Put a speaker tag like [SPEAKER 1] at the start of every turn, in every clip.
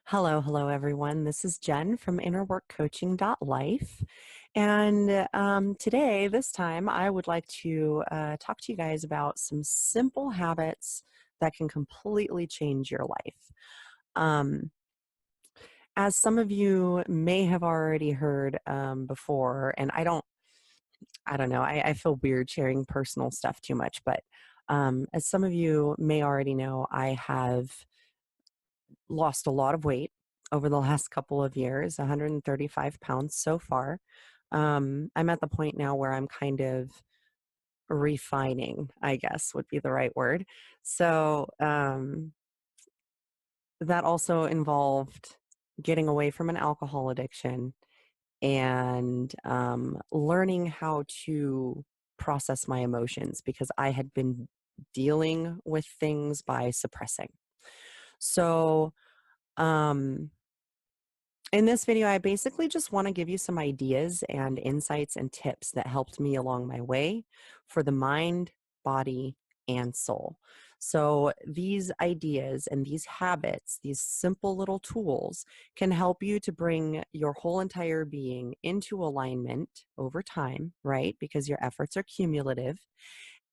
[SPEAKER 1] Hello, everyone. This is Jen from innerworkcoaching.life. And today, this time, I would like to talk to you guys about some simple habits that can completely change your life. Um, as some of you may have already heard before, and I don't know, I feel weird sharing personal stuff too much, but as some of you may already know, I have lost a lot of weight over the last couple of years, 135 pounds so far. I'm at the point now where I'm kind of refining, I guess would be the right word. So that also involved getting away from an alcohol addiction and learning how to process my emotions because I had been dealing with things by suppressing. So, um, in this video, I basically just want to give you some ideas and insights and tips that helped me along my way for the mind, body, and soul. So these ideas and these habits, these simple little tools can help you to bring your whole entire being into alignment over time, right? Because your efforts are cumulative.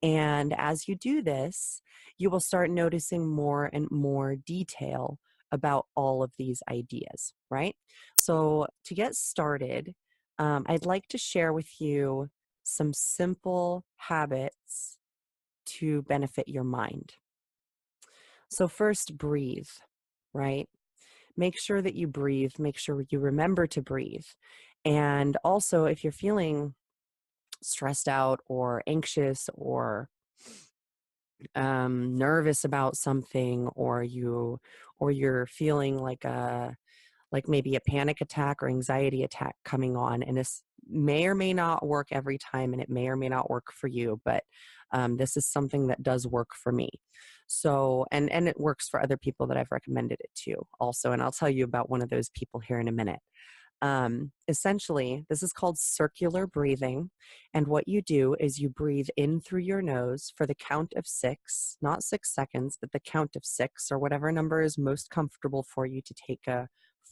[SPEAKER 1] And as you do this, you will start noticing more and more detail about all of these ideas, right? So to get started, I'd like to share with you some simple habits to benefit your mind. So first, breathe, right? Make sure that you breathe. Make sure you remember to breathe. And also, if you're feeling stressed out or anxious or nervous about something, or you're feeling like maybe a panic attack or anxiety attack coming on, and this may or may not work every time, and it may or may not work for you, but this is something that does work for me. So and it works for other people that I've recommended it to also, and I'll tell you about one of those people here in a minute. Essentially, this is called circular breathing. And what you do is you breathe in through your nose for the count of 6, not 6 seconds, but the count of 6, or whatever number is most comfortable for you to take a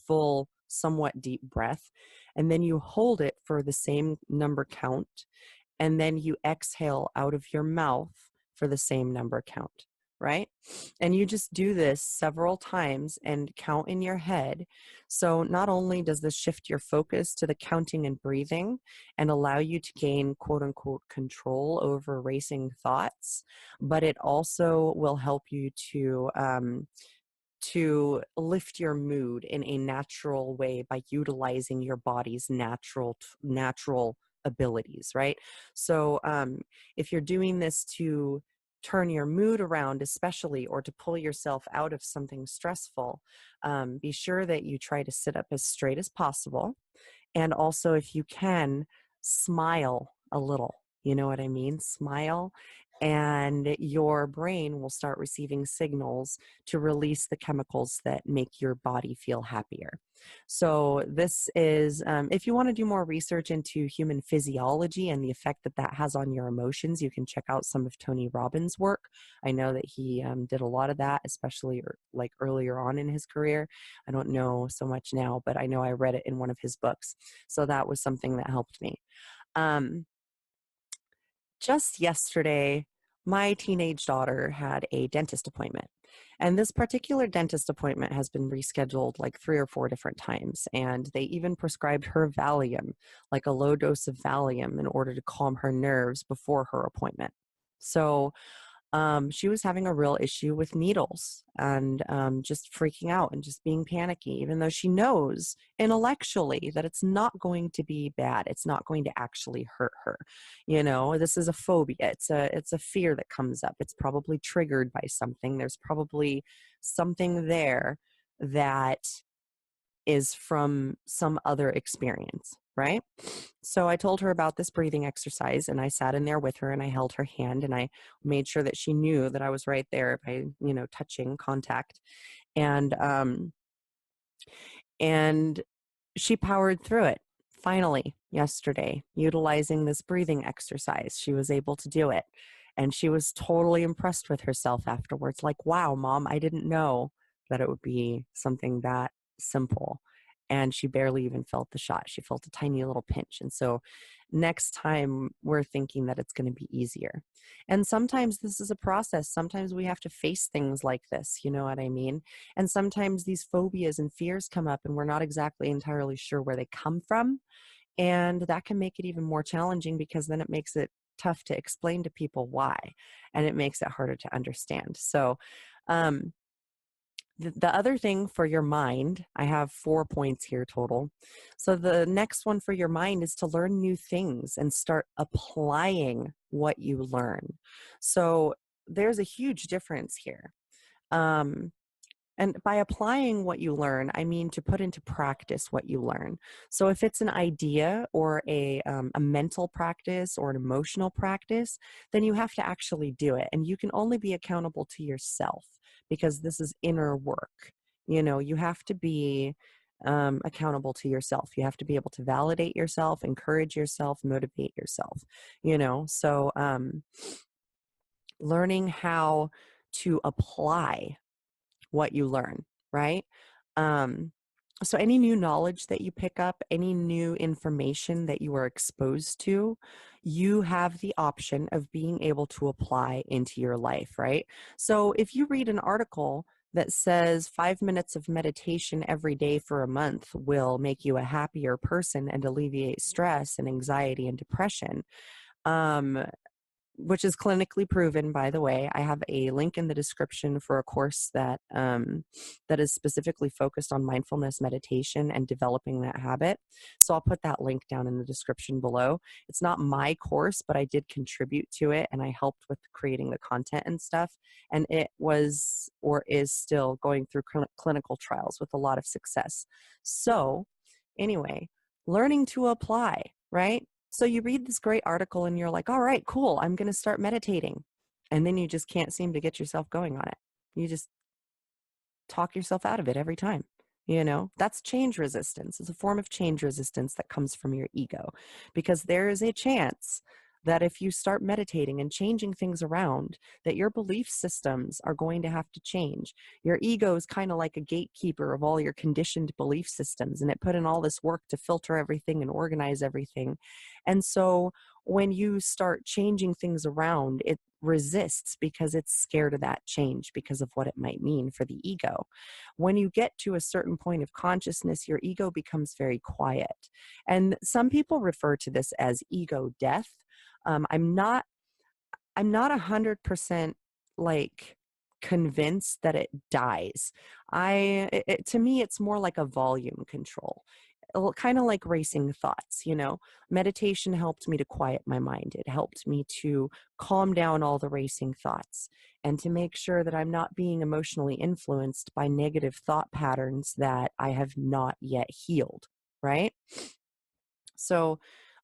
[SPEAKER 1] full, somewhat deep breath. And then you hold it for the same number count. And then you exhale out of your mouth for the same number count, right? And you just do this several times and count in your head. So not only does this shift your focus to the counting and breathing and allow you to gain quote unquote control over racing thoughts, but it also will help you to lift your mood in a natural way by utilizing your body's natural abilities, right? So if you're doing this to turn your mood around, especially, or to pull yourself out of something stressful, be sure that you try to sit up as straight as possible. And also, if you can, smile a little. You know what I mean? Smile, and your brain will start receiving signals to release the chemicals that make your body feel happier. So this is, if you want to do more research into human physiology and the effect that that has on your emotions, you can check out some of Tony Robbins' work. I know that he did a lot of that, especially like earlier on in his career. I don't know so much now, but I know I read it in one of his books. So that was something that helped me. Um, just yesterday, my teenage daughter had a dentist appointment. And this particular dentist appointment has been rescheduled like 3 or 4 different times. And they even prescribed her Valium, like a low dose of Valium, in order to calm her nerves before her appointment. So she was having a real issue with needles and just freaking out and just being panicky, even though she knows intellectually that it's not going to be bad. It's not going to actually hurt her. You know, this is a phobia. It's a fear that comes up. It's probably triggered by something. There's probably something there that is from some other experience, right? So I told her about this breathing exercise, and I sat in there with her and I held her hand and I made sure that she knew that I was right there by, touching contact. And and she powered through it finally, yesterday, utilizing this breathing exercise, she was able to do it. And she was totally impressed with herself afterwards. Like, wow, mom, I didn't know that it would be something that simple. And she barely even felt the shot. She felt a tiny little pinch. And so next time we're thinking that it's going to be easier. And sometimes this is a process. Sometimes we have to face things like this. You know what I mean? And sometimes these phobias and fears come up and we're not exactly entirely sure where they come from. And that can make it even more challenging because then it makes it tough to explain to people why, and it makes it harder to understand. So, um, the other thing for your mind, I have 4 points here total. So the next one for your mind is to learn new things and start applying what you learn. So there's a huge difference here. Um, and by applying what you learn, I mean to put into practice what you learn. So if it's an idea or a mental practice or an emotional practice, then you have to actually do it. And you can only be accountable to yourself because this is inner work. You know, you have to be accountable to yourself. You have to be able to validate yourself, encourage yourself, motivate yourself, you know. So learning how to apply what you learn, right? Um, so any new knowledge that you pick up, any new information that you are exposed to, you have the option of being able to apply into your life, right? So if you read an article that says 5 minutes of meditation every day for a month will make you a happier person and alleviate stress and anxiety and depression, um, which is clinically proven, by the way. I have a link in the description for a course that that is specifically focused on mindfulness meditation and developing that habit. So I'll put that link down in the description below. It's not my course, but I did contribute to it and I helped with creating the content and stuff. And it was or is still going through clinical trials with a lot of success. So anyway, learning to apply, right? So you read this great article and you're like, all right, cool, I'm going to start meditating. And then you just can't seem to get yourself going on it. You just talk yourself out of it every time. You know, that's change resistance. It's a form of change resistance that comes from your ego because there is a chance that if you start meditating and changing things around, that your belief systems are going to have to change. Your ego is kind of like a gatekeeper of all your conditioned belief systems, and it put in all this work to filter everything and organize everything. And so when you start changing things around, it resists because it's scared of that change because of what it might mean for the ego. When you get to a certain point of consciousness, your ego becomes very quiet. And some people refer to this as ego death. I'm not 100% like convinced that it dies. To me, it's more like a volume control, kind of like racing thoughts, you know. Meditation helped me to quiet my mind. It helped me to calm down all the racing thoughts and to make sure that I'm not being emotionally influenced by negative thought patterns that I have not yet healed, right? So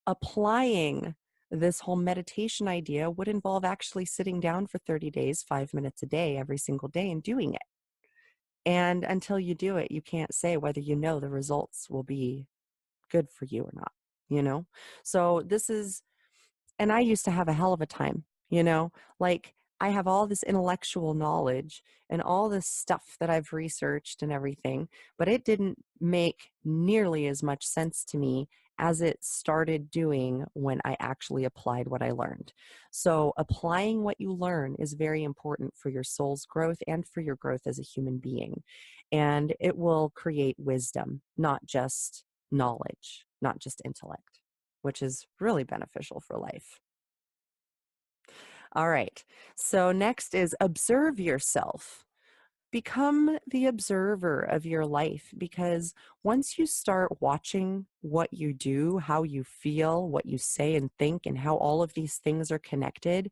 [SPEAKER 1] applying this whole meditation idea would involve actually sitting down for 30 days, 5 minutes a day, every single day, and doing it. And until you do it, you can't say whether you know the results will be good for you or not, you know? So this is, and I used to have a hell of a time, you know, like I have all this intellectual knowledge and all this stuff that I've researched and everything, but it didn't make nearly as much sense to me as it started doing when I actually applied what I learned. So applying what you learn is very important for your soul's growth and for your growth as a human being. And it will create wisdom, not just knowledge, not just intellect, which is really beneficial for life. All right. So next is observe yourself. Become the observer of your life because once you start watching what you do, how you feel, what you say and think, and how all of these things are connected,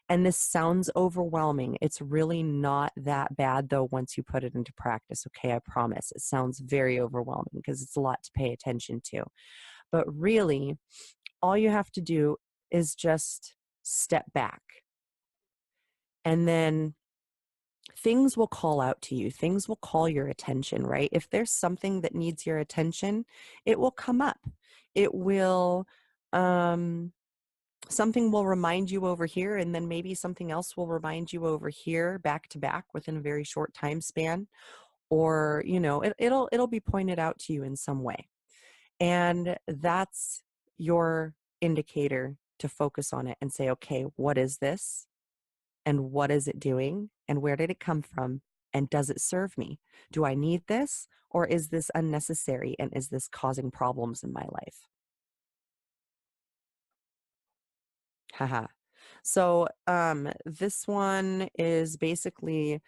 [SPEAKER 1] and this sounds overwhelming. It's really not that bad, though, once you put it into practice. Okay, I promise. It sounds very overwhelming because it's a lot to pay attention to. But really, all you have to do is just step back. And then things will call out to you. Things will call your attention, right? If there's something that needs your attention, it will come up. it will, something will remind you over here, and then maybe something else will remind you over here back to back within a very short time span. Or, it'll be pointed out to you in some way. And that's your indicator to focus on it and say, okay, what is this? And what is it doing? And where did it come from? And does it serve me? Do I need this? Or is this unnecessary? And is this causing problems in my life? Haha. So this one is basically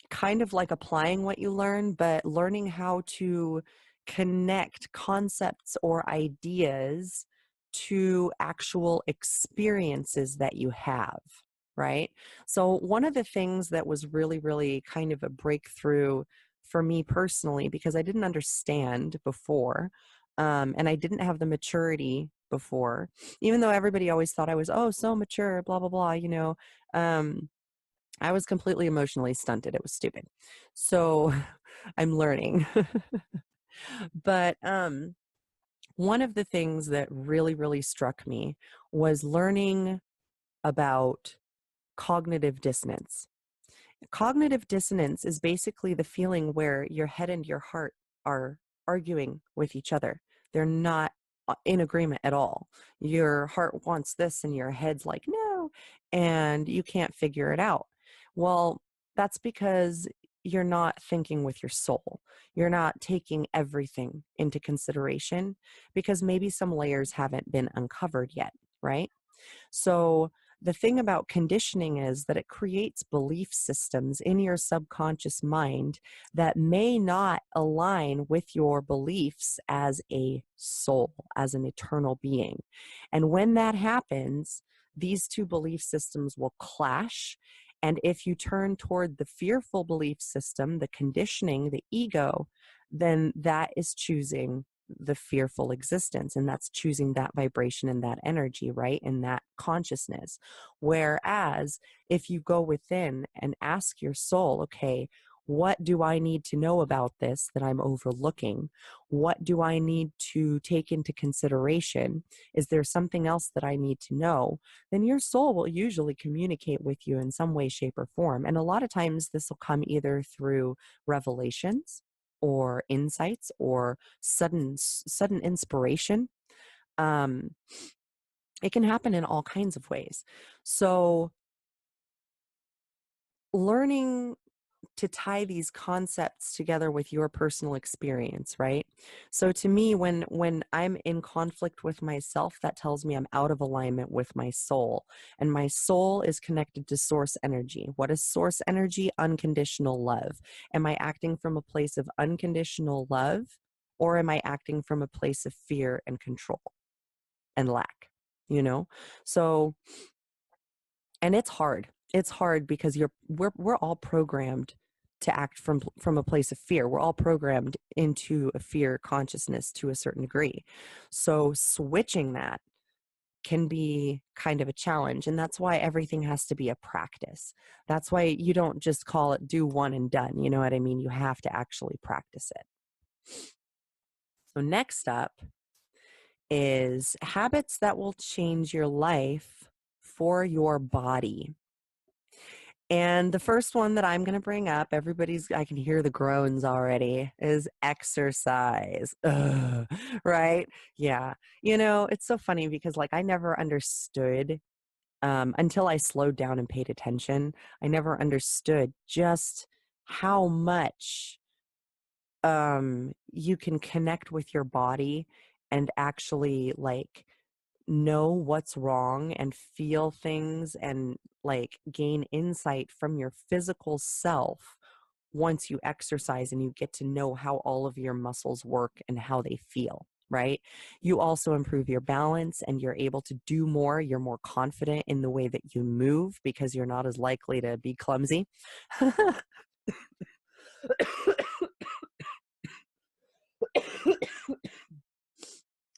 [SPEAKER 1] kind of like applying what you learn, but learning how to connect concepts or ideas to actual experiences that you have, right? So, one of the things that was really, really kind of a breakthrough for me personally, because I didn't understand before, and I didn't have the maturity before, even though everybody always thought I was, oh, so mature, blah, blah, blah, I was completely emotionally stunted. It was stupid. So I'm learning. But one of the things that really, really struck me was learning about cognitive dissonance. Cognitive dissonance is basically the feeling where your head and your heart are arguing with each other. They're not in agreement at all. Your heart wants this and your head's like, no, and you can't figure it out. Well, that's because you're not thinking with your soul. You're not taking everything into consideration because maybe some layers haven't been uncovered yet, right? So the thing about conditioning is that it creates belief systems in your subconscious mind that may not align with your beliefs as a soul, as an eternal being. And when that happens, these two belief systems will clash. And if you turn toward the fearful belief system, the conditioning, the ego, then that is choosing the fearful existence, and that's choosing that vibration and that energy, right, and that consciousness. Whereas if you go within and ask your soul, okay, what do I need to know about this that I'm overlooking? What do I need to take into consideration? Is there something else that I need to know? Then your soul will usually communicate with you in some way, shape, or form. And a lot of times this will come either through revelations or insights or sudden inspiration. um it can happen in all kinds of ways. So learning to tie these concepts together with your personal experience, right? So to me, when I'm in conflict with myself, that tells me I'm out of alignment with my soul. And my soul is connected to source energy. What is source energy? Unconditional love. Am I acting from a place of unconditional love, or am I acting from a place of fear and control and lack? You know? So, and it's hard. It's hard because we're all programmed to act from a place of fear. We're all programmed into a fear consciousness to a certain degree. So switching that can be kind of a challenge, and that's why everything has to be a practice. That's why you don't just call it do one and done. You know what I mean? You have to actually practice it. So next up is habits that will change your life for your body. And the first one that I'm going to bring up, I can hear the groans already, is exercise. Ugh, right? Yeah. It's so funny because like I never understood until I slowed down and paid attention. I never understood just how much you can connect with your body and actually like know what's wrong and feel things and like gain insight from your physical self once you exercise and you get to know how all of your muscles work and how they feel, right? You also improve your balance and you're able to do more. You're more confident in the way that you move because you're not as likely to be clumsy.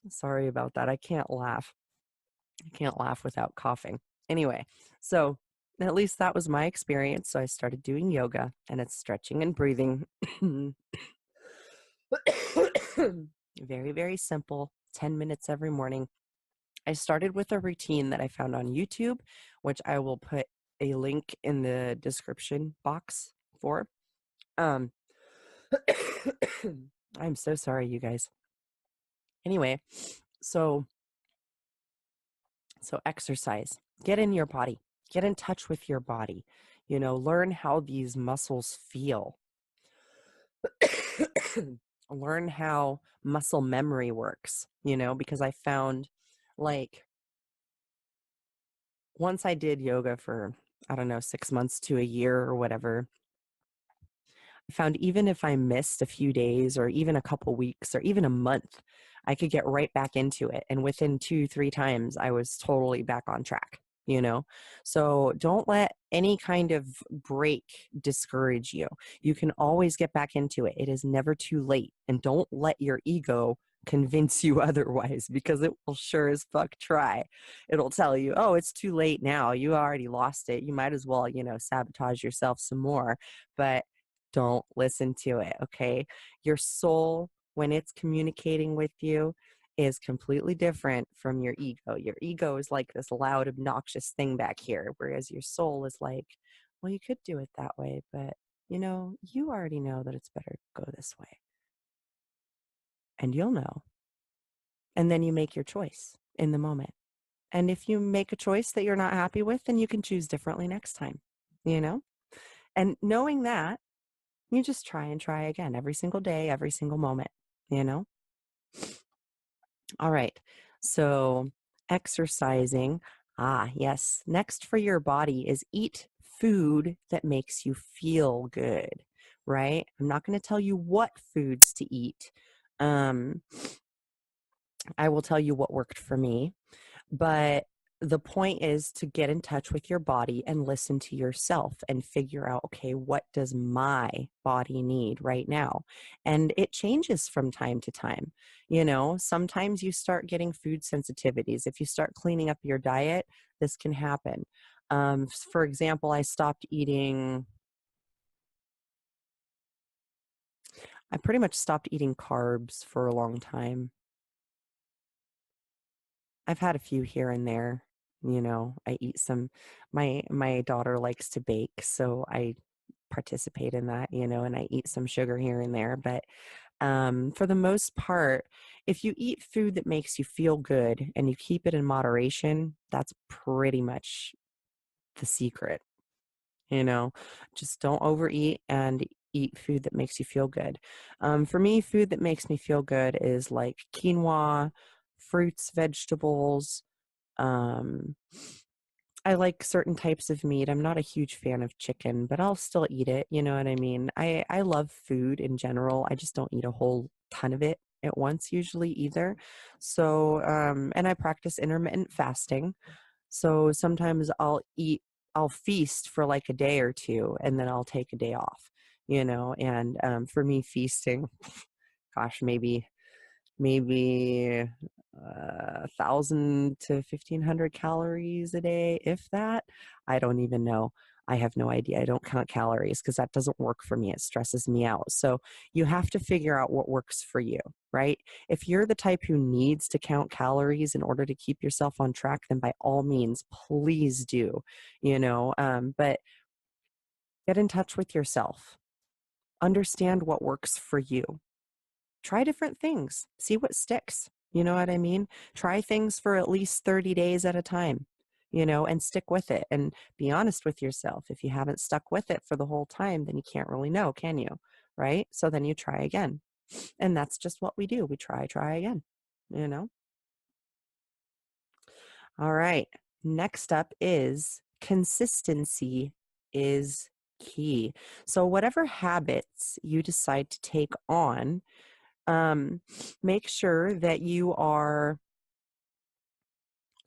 [SPEAKER 1] Sorry about that. I can't laugh. I can't laugh without coughing. Anyway, so at least that was my experience. So I started doing yoga and it's stretching and breathing. Very, very simple. 10 minutes every morning. I started with a routine that I found on YouTube, which I will put a link in the description box for. Um, I'm so sorry, you guys. Anyway, so exercise, get in your body, get in touch with your body, learn how these muscles feel. Learn how muscle memory works, because I found, like, once I did yoga for, I don't know, 6 months to a year or whatever, I found even if I missed a few days or even a couple weeks or even a month, I could get right back into it. And within 2, 3 times, I was totally back on track. So don't let any kind of break discourage you. You can always get back into it. It is never too late. And don't let your ego convince you otherwise, because it will sure as fuck try. It'll tell you, oh, it's too late now. You already lost it. You might as well, sabotage yourself some more. But don't listen to it, okay? Your soul, when it's communicating with you, is completely different from your ego. Your ego is like this loud, obnoxious thing back here, whereas your soul is like, well, you could do it that way, but you already know that it's better to go this way. And you'll know. And then you make your choice in the moment. And if you make a choice that you're not happy with, then you can choose differently next time, you know? And knowing that, you just try and try again every single day, every single moment, you know? All right. So exercising. Ah, yes. Next for your body is eat food that makes you feel good, right? I'm not going to tell you what foods to eat. Um, I will tell you what worked for me. But the point is to get in touch with your body and listen to yourself and figure out, okay, what does my body need right now? And it changes from time to time. Sometimes you start getting food sensitivities. If you start cleaning up your diet, this can happen. For example, I pretty much stopped eating carbs for a long time. I've had a few here and there. I eat some. My daughter likes to bake, so I participate in that, and I eat some sugar here and there. But for the most part, if you eat food that makes you feel good and you keep it in moderation, that's pretty much the secret. Just don't overeat and eat food that makes you feel good. For me, food that makes me feel good is like quinoa, fruits, vegetables. um, I like certain types of meat. I'm not a huge fan of chicken, but I'll still eat it. You know what I mean? I love food in general. I just don't eat a whole ton of it at once usually either. So, and I practice intermittent fasting. So sometimes I'll feast for like a day or two, and then I'll take a day off, and for me, feasting, gosh, maybe 1,000 to 1,500 calories a day, if that. I don't even know. I have no idea. I don't count calories because that doesn't work for me. It stresses me out. So you have to figure out what works for you, right? If you're the type who needs to count calories in order to keep yourself on track, then by all means, please do, but get in touch with yourself. Understand what works for you. Try different things, see what sticks. You know what I mean? Try things for at least 30 days at a time, and stick with it and be honest with yourself. If you haven't stuck with it for the whole time, then you can't really know, can you? Right? So then you try again. And that's just what we do. We try again, you know? All right. Next up is consistency is key. So whatever habits you decide to take on, um, make sure that you are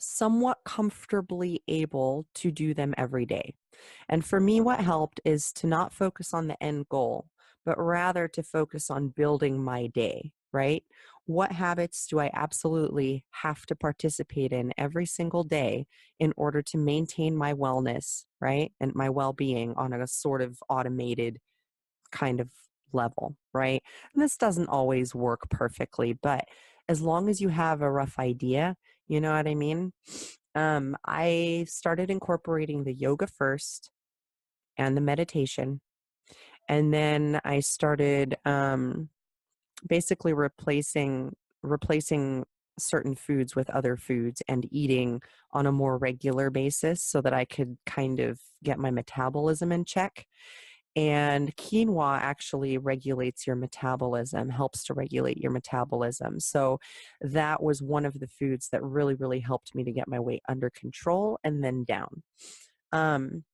[SPEAKER 1] somewhat comfortably able to do them every day. And for me, what helped is to not focus on the end goal, but rather to focus on building my day, right? What habits do I absolutely have to participate in every single day in order to maintain my wellness, right? And my well being on a sort of automated kind of level, right? And this doesn't always work perfectly, but as long as you have a rough idea, you know what I mean? I started incorporating the yoga first and the meditation. And then I started basically replacing certain foods with other foods and eating on a more regular basis so that I could kind of get my metabolism in check. And quinoa actually regulates your metabolism, helps to regulate your metabolism. So that was one of the foods that really, really helped me to get my weight under control and then down. Um,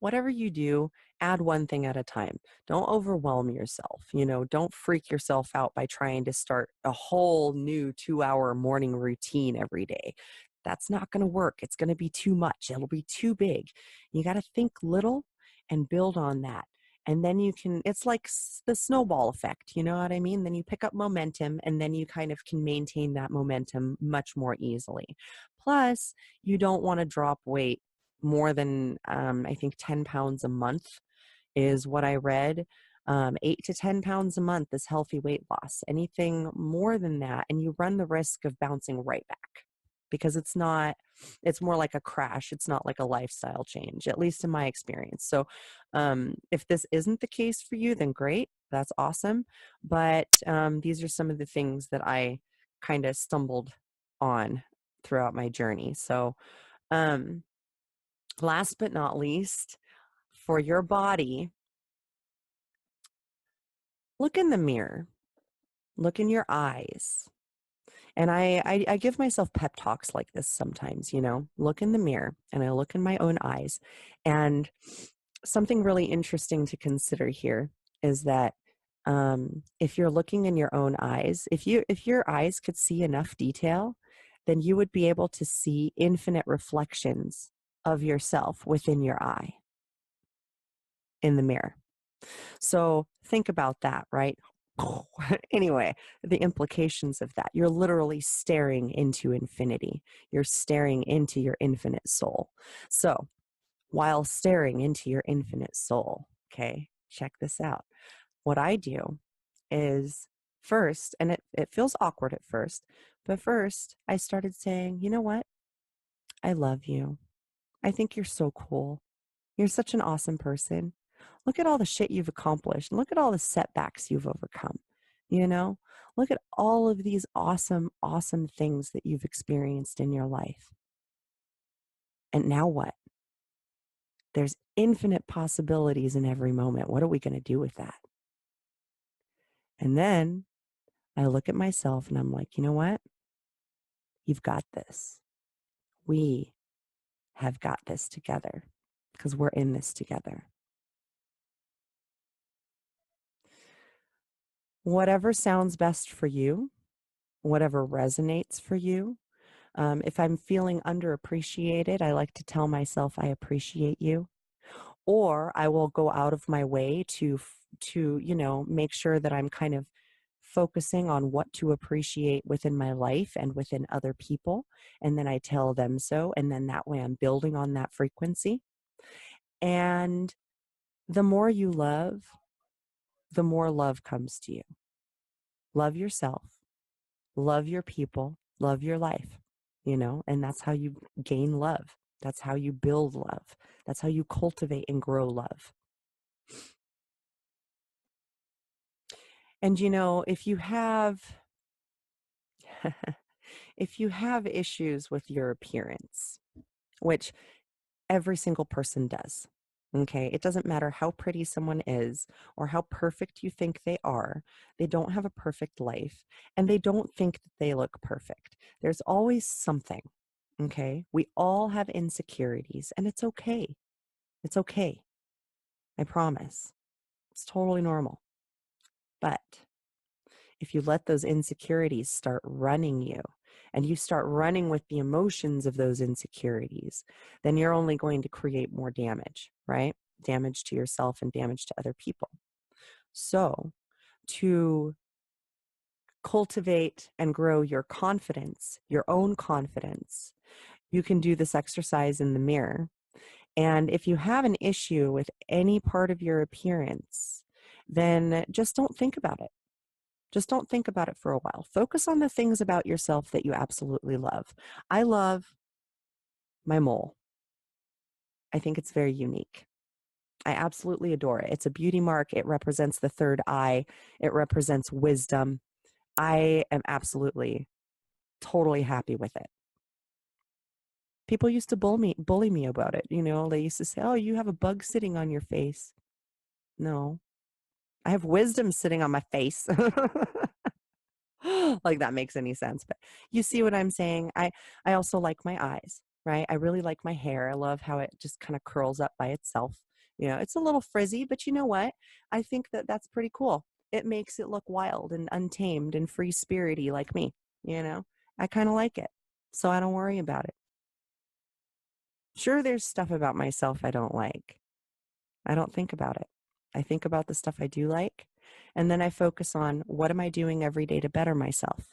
[SPEAKER 1] Whatever you do, add one thing at a time. Don't overwhelm yourself. Don't freak yourself out by trying to start a whole new 2-hour morning routine every day. That's not going to work. It's going to be too much. It'll be too big. You got to think little and build on that. And then it's like the snowball effect. You know what I mean? Then you pick up momentum and then you kind of can maintain that momentum much more easily. Plus, you don't want to drop weight more than I think 10 pounds a month is what I read. 8 to 10 pounds a month is healthy weight loss. Anything more than that, and you run the risk of bouncing right back because it's more like a crash. It's not like a lifestyle change, at least in my experience. So if this isn't the case for you, then great. That's awesome. But these are some of the things that I kind of stumbled on throughout my journey. So, last but not least, for your body, look in the mirror, look in your eyes. And I give myself pep talks like this sometimes, look in the mirror and I look in my own eyes. And something really interesting to consider here is that if you're looking in your own eyes, if your eyes could see enough detail, then you would be able to see infinite reflections of yourself within your eye in the mirror. So think about that, right? Anyway, the implications of that. You're literally staring into infinity. You're staring into your infinite soul. So while staring into your infinite soul, okay, check this out. What I do is first, and it feels awkward at first, but first I started saying, you know what? I love you. I think you're so cool. You're such an awesome person. Look at all the shit you've accomplished. Look at all the setbacks you've overcome. You know, look at all of these awesome, awesome things that you've experienced in your life. And now what? There's infinite possibilities in every moment. What are we going to do with that? And then I look at myself and I'm like, you know what? You've got this. We have got this together because we're in this together. Whatever sounds best for you, whatever resonates for you. If I'm feeling underappreciated, I like to tell myself I appreciate you. Or I will go out of my way to make sure that I'm kind of focusing on what to appreciate within my life and within other people. And then I tell them so. And then that way I'm building on that frequency. And the more you love, the more love comes to you. Love yourself, love your people, love your life, and that's how you gain love. That's how you build love. That's how you cultivate and grow love. And if you have if you have issues with your appearance, which every single person does, okay, it doesn't matter how pretty someone is or how perfect you think they are, they don't have a perfect life and they don't think that they look perfect. There's always something, okay? We all have insecurities and it's okay. It's okay. I promise. It's totally normal. But if you let those insecurities start running you and you start running with the emotions of those insecurities, then you're only going to create more damage, right? Damage to yourself and damage to other people. So to cultivate and grow your confidence, your own confidence, you can do this exercise in the mirror. And if you have an issue with any part of your appearance, then just don't think about it. Just don't think about it for a while. Focus on the things about yourself that you absolutely love. I love my mole. I think it's very unique. I absolutely adore it. It's a beauty mark. It represents the third eye. It represents wisdom. I am absolutely, totally happy with it. People used to bully me about it. You know, they used to say, "Oh, you have a bug sitting on your face." No, I have wisdom sitting on my face. Like that makes any sense, but you see what I'm saying? I also like my eyes, right? I really like my hair. I love how it just kind of curls up by itself. You know, it's a little frizzy, but you know what? I think that that's pretty cool. It makes it look wild and untamed and free-spirity like me, you know? I kind of like it. So I don't worry about it. Sure, there's stuff about myself I don't like. I don't think about it. I think about the stuff I do like, and then I focus on what am I doing every day to better myself.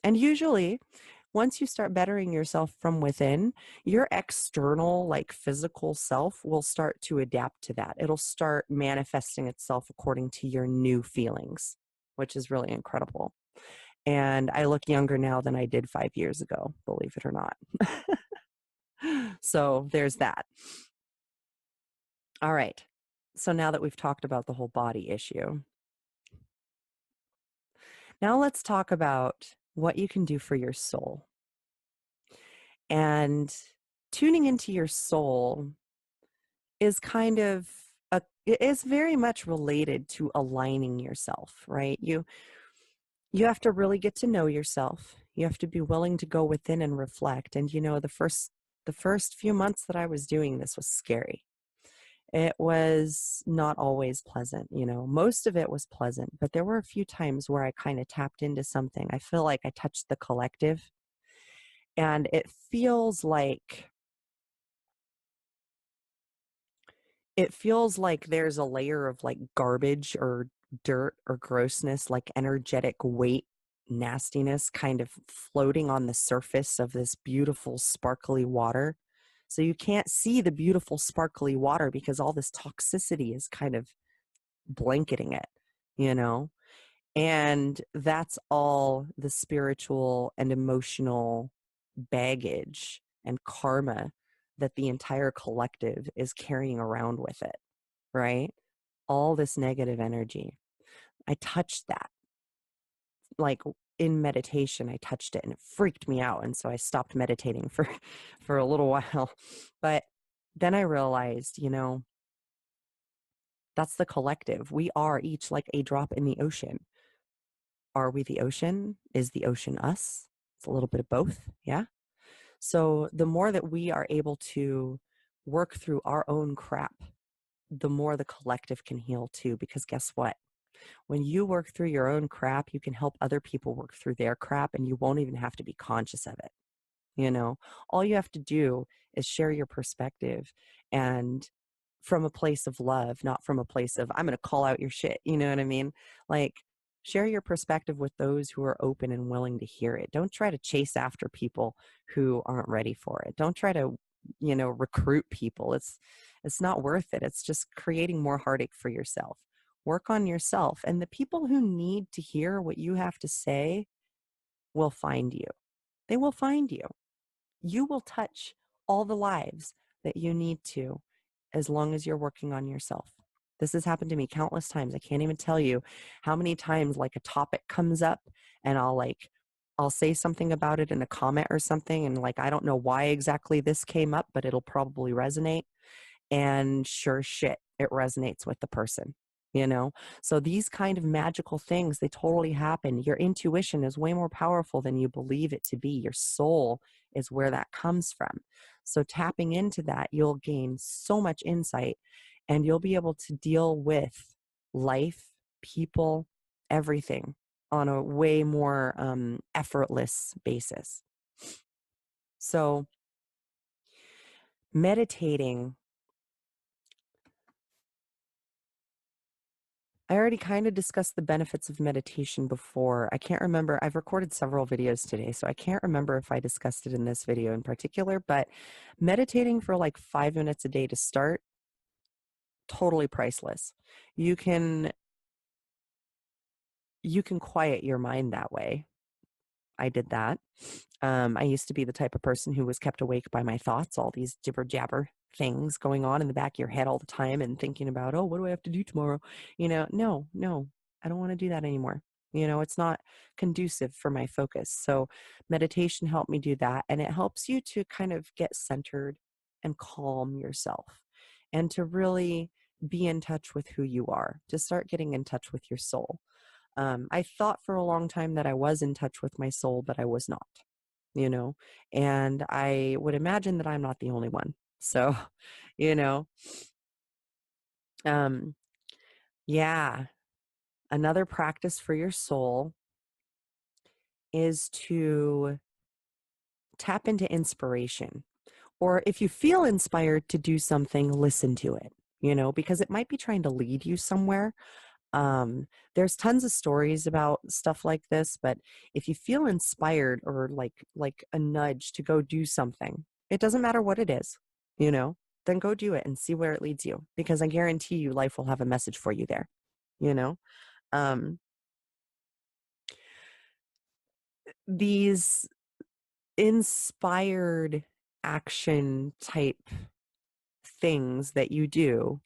[SPEAKER 1] And usually, once you start bettering yourself from within, your external, like physical self will start to adapt to that. It'll start manifesting itself according to your new feelings, which is really incredible. And I look younger now than I did 5 years ago, believe it or not. So there's that. All right. So now that we've talked about the whole body issue, now let's talk about what you can do for your soul. And tuning into your soul is kind of it is very much related to aligning yourself, right? You have to really get to know yourself. You have to be willing to go within and reflect. And you know, the first few months that I was doing this was scary. It was not always pleasant, you know. Most of it was pleasant, but there were a few times where I kind of tapped into something. I feel like I touched the collective, and it feels like there's a layer of like garbage or dirt or grossness, like energetic weight, nastiness kind of floating on the surface of this beautiful, sparkly water. So you can't see the beautiful, sparkly water because all this toxicity is kind of blanketing it, you know? And that's all the spiritual and emotional baggage and karma that the entire collective is carrying around with it, right? All this negative energy. I touched that. Like in meditation, I touched it and it freaked me out. And so I stopped meditating for for a little while. But then I realized, you know, that's the collective. We are each like a drop in the ocean. Are we the ocean? Is the ocean us? It's a little bit of both. Yeah. So the more that we are able to work through our own crap, the more the collective can heal too. Because guess what? When you work through your own crap, you can help other people work through their crap and you won't even have to be conscious of it. You know, all you have to do is share your perspective, and from a place of love, not from a place of, I'm going to call out your shit. You know what I mean? Like, share your perspective with those who are open and willing to hear it. Don't try to chase after people who aren't ready for it. Don't try to, you know, recruit people. It's not worth it. It's just creating more heartache for yourself. Work on yourself, and the people who need to hear what you have to say will find you. They will find you. You will touch all the lives that you need to, as long as you're working on yourself. This has happened to me countless times. I can't even tell you how many times like a topic comes up and I'll say something about it in a comment or something, and like I don't know why exactly this came up, but it'll probably resonate. And sure shit, it resonates with the person, you know? So these kind of magical things, they totally happen. Your intuition is way more powerful than you believe it to be. Your soul is where that comes from. So tapping into that, you'll gain so much insight, and you'll be able to deal with life, people, everything on a way more effortless basis. So meditating, I already kind of discussed the benefits of meditation before. I can't remember. I've recorded several videos today, so I can't remember if I discussed it in this video in particular, but meditating for like 5 minutes a day to start, totally priceless. You can you can quiet your mind that way. I did that. I used to be the type of person who was kept awake by my thoughts, all these jibber jabber things going on in the back of your head all the time and thinking about, oh, what do I have to do tomorrow? No, I don't want to do that anymore. It's not conducive for my focus. So meditation helped me do that. And it helps you to kind of get centered and calm yourself and to really be in touch with who you are, to start getting in touch with your soul. I thought for a long time that I was in touch with my soul, but I was not, you know, and I would imagine that I'm not the only one. So, you know, um, yeah, another practice for your soul is to tap into inspiration. Or if you feel inspired to do something, listen to it, because it might be trying to lead you somewhere. There's tons of stories about stuff like this, but if you feel inspired or like a nudge to go do something, it doesn't matter what it is, then go do it and see where it leads you, because I guarantee you life will have a message for you there, you know. Um, these inspired action type things that you do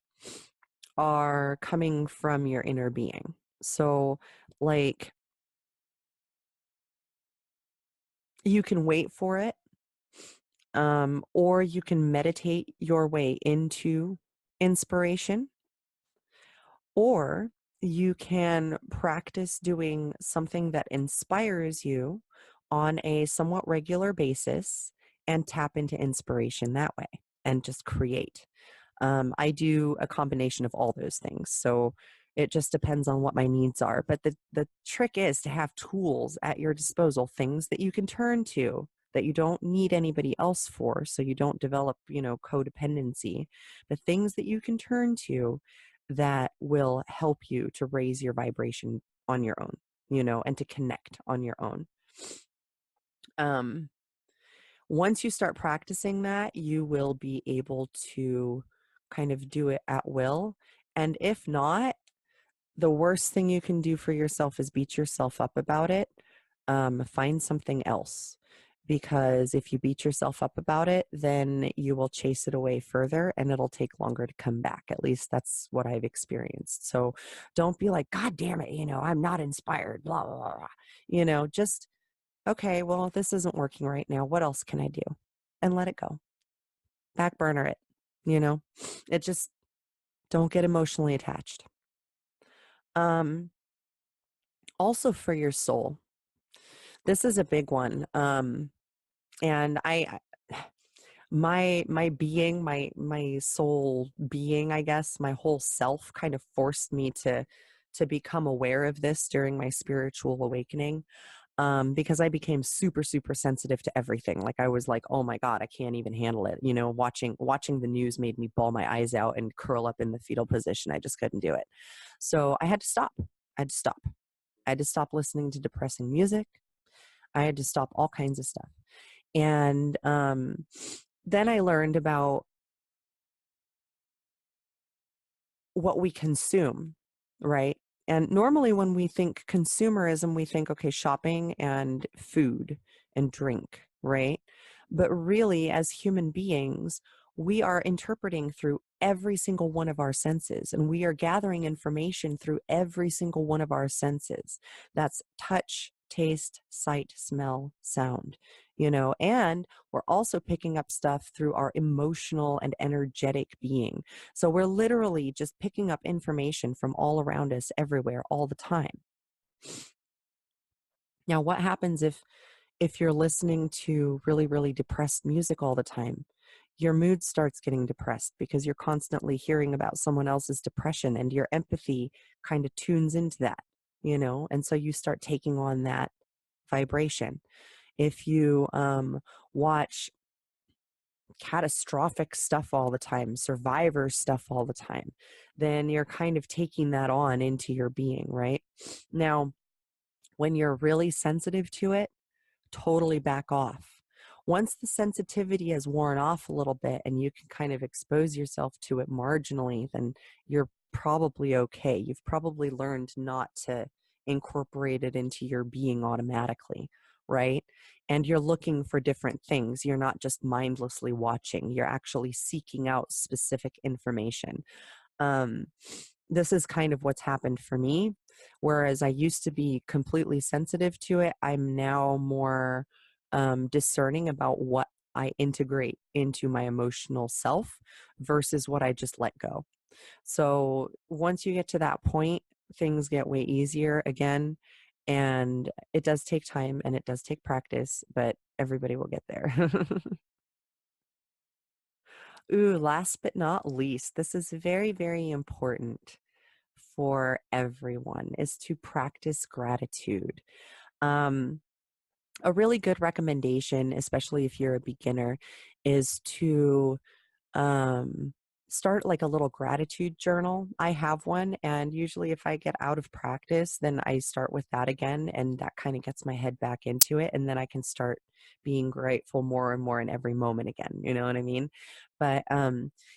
[SPEAKER 1] are coming from your inner being. So, like, you can wait for it, or you can meditate your way into inspiration, or you can practice doing something that inspires you on a somewhat regular basis and tap into inspiration that way and just create. I do a combination of all those things. So it just depends on what my needs are. But the trick is to have tools at your disposal, things that you can turn to that you don't need anybody else for, so you don't develop, codependency, but things that you can turn to that will help you to raise your vibration on your own, and to connect on your own. Once you start practicing that, you will be able to kind of do it at will. And if not, the worst thing you can do for yourself is beat yourself up about it. Find something else. Because if you beat yourself up about it, then you will chase it away further and it'll take longer to come back. At least that's what I've experienced. So don't be like, God damn it, I'm not inspired, blah, blah, blah. Just, okay, well, this isn't working right now. What else can I do? And let it go. Back burner it, you know? It just, don't get emotionally attached. Also for your soul, this is a big one. And my being, my soul being, I guess, my whole self kind of forced me to become aware of this during my spiritual awakening. Because I became super, super sensitive to everything. Like I was like, oh my God, I can't even handle it. Watching the news made me bawl my eyes out and curl up in the fetal position. I just couldn't do it. So I had to stop. I had to stop. I had to stop listening to depressing music. I had to stop all kinds of stuff. And then I learned about what we consume, right? And normally when we think consumerism, we think, okay, shopping and food and drink, right? But really, as human beings, we are interpreting through every single one of our senses, and we are gathering information through every single one of our senses. That's touch, taste, sight, smell, sound, and we're also picking up stuff through our emotional and energetic being. So we're literally just picking up information from all around us, everywhere, all the time. Now, what happens if you're listening to really, really depressed music all the time? Your mood starts getting depressed because you're constantly hearing about someone else's depression, and your empathy kind of tunes into that, and so you start taking on that vibration. If you watch catastrophic stuff all the time, survivor stuff all the time, then you're kind of taking that on into your being, right? Now, when you're really sensitive to it, totally back off. Once the sensitivity has worn off a little bit and you can kind of expose yourself to it marginally, then you're probably okay. You've probably learned not to incorporated into your being automatically, right? And you're looking for different things. You're not just mindlessly watching, you're actually seeking out specific information. Um, this is kind of what's happened for me. Whereas I used to be completely sensitive to it, I'm now more discerning about what I integrate into my emotional self versus what I just let go. So once you get to that point, things get way easier again. And it does take time and it does take practice, but everybody will get there. Ooh, last but not least, this is very, very important for everyone is to practice gratitude. Um, a really good recommendation, especially if you're a beginner, is to um, start like a little gratitude journal. I have one, and usually if I get out of practice, then I start with that again, and that kind of gets my head back into it, and then I can start being grateful more and more in every moment again. You know what I mean? But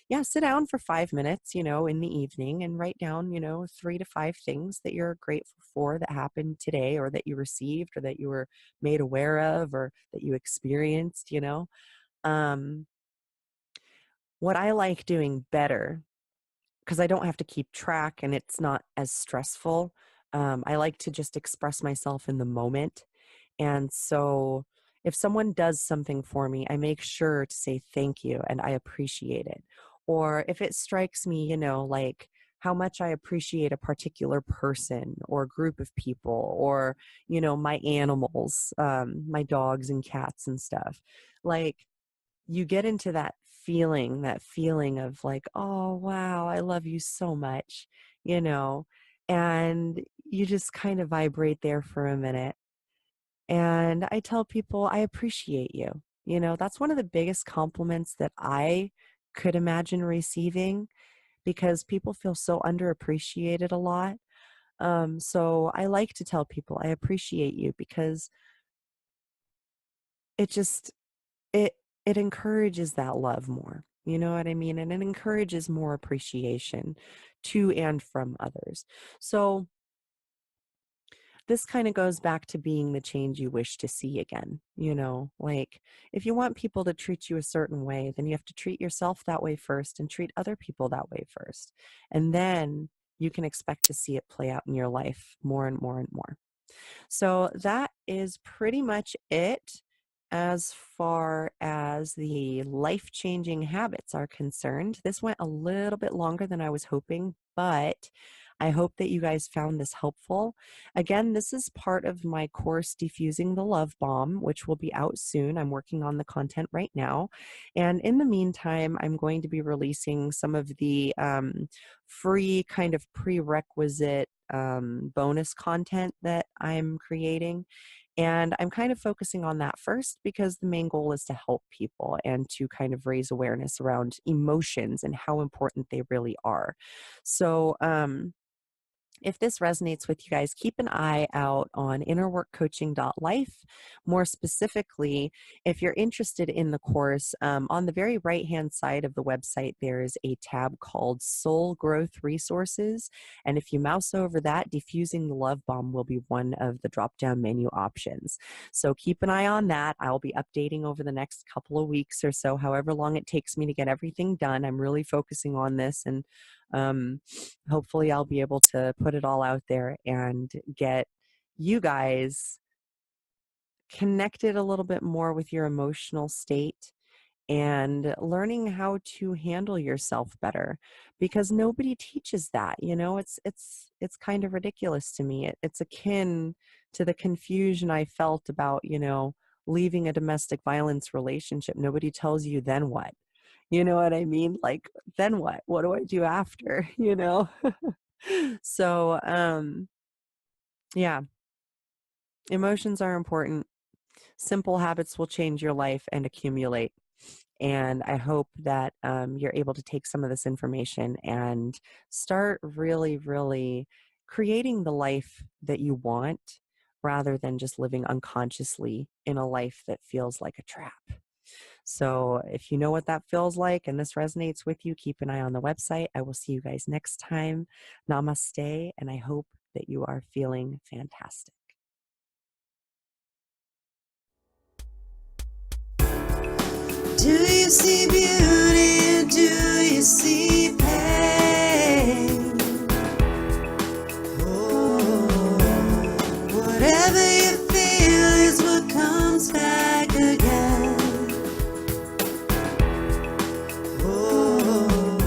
[SPEAKER 1] yeah, sit down for 5 minutes, in the evening and write down, 3 to 5 things that you're grateful for that happened today, or that you received, or that you were made aware of, or that you experienced. Um, what I like doing better, because I don't have to keep track and it's not as stressful, I like to just express myself in the moment. And so if someone does something for me, I make sure to say thank you and I appreciate it. Or if it strikes me, like how much I appreciate a particular person or group of people, or, my animals, my dogs and cats and stuff. Like, you get into that feeling of like, oh, wow, I love you so much, you know, and you just kind of vibrate there for a minute. And I tell people, I appreciate you. That's one of the biggest compliments that I could imagine receiving, because people feel so underappreciated a lot. So I like to tell people I appreciate you, because it just it it encourages that love more. You know what I mean? And it encourages more appreciation to and from others. So this kind of goes back to being the change you wish to see again. Like, if you want people to treat you a certain way, then you have to treat yourself that way first and treat other people that way first. And then you can expect to see it play out in your life more and more and more. So that is pretty much it as far as the life-changing habits are concerned. This went a little bit longer than I was hoping, but I hope that you guys found this helpful. Again, this is part of my course, Defusing the Love Bomb, which will be out soon. I'm working on the content right now. And in the meantime, I'm going to be releasing some of the free kind of prerequisite bonus content that I'm creating. And I'm kind of focusing on that first, because the main goal is to help people and to kind of raise awareness around emotions and how important they really are. So, if this resonates with you guys, keep an eye out on innerworkcoaching.life. More specifically, if you're interested in the course, on the very right-hand side of the website, there is a tab called Soul Growth Resources. And if you mouse over that, Defusing the Love Bomb will be one of the drop-down menu options. So keep an eye on that. I'll be updating over the next couple of weeks or so, however long it takes me to get everything done. I'm really focusing on this, and hopefully I'll be able to put it all out there and get you guys connected a little bit more with your emotional state and learning how to handle yourself better, because nobody teaches that. It's kind of ridiculous to me. It's akin to the confusion I felt about, leaving a domestic violence relationship. Nobody tells you then what. You know what I mean? Like, then what? What do I do after? So, yeah, emotions are important. Simple habits will change your life and accumulate. And I hope that you're able to take some of this information and start really, really creating the life that you want, rather than just living unconsciously in a life that feels like a trap. So if you know what that feels like and this resonates with you, keep an eye on the website. I will see you guys next time. Namaste, and I hope that you are feeling fantastic.
[SPEAKER 2] Do you see beauty or do you see pain? Oh, whatever you feel is what comes back again. Oh.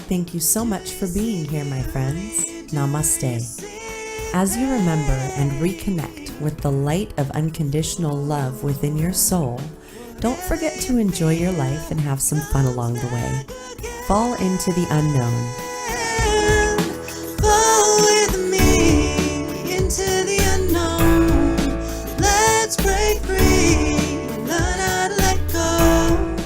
[SPEAKER 1] Thank you so much for being here, my friends. Namaste. As you remember and reconnect with the light of unconditional love within your soul, don't forget to enjoy your life and have some fun along the way. Fall into the unknown.
[SPEAKER 2] Fall with me into the unknown. Let's break free, learn how to let go.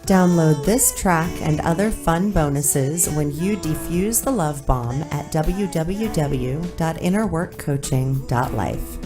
[SPEAKER 1] Download this track and other fun bonuses when you defuse the love bomb at www.innerworkcoaching.life.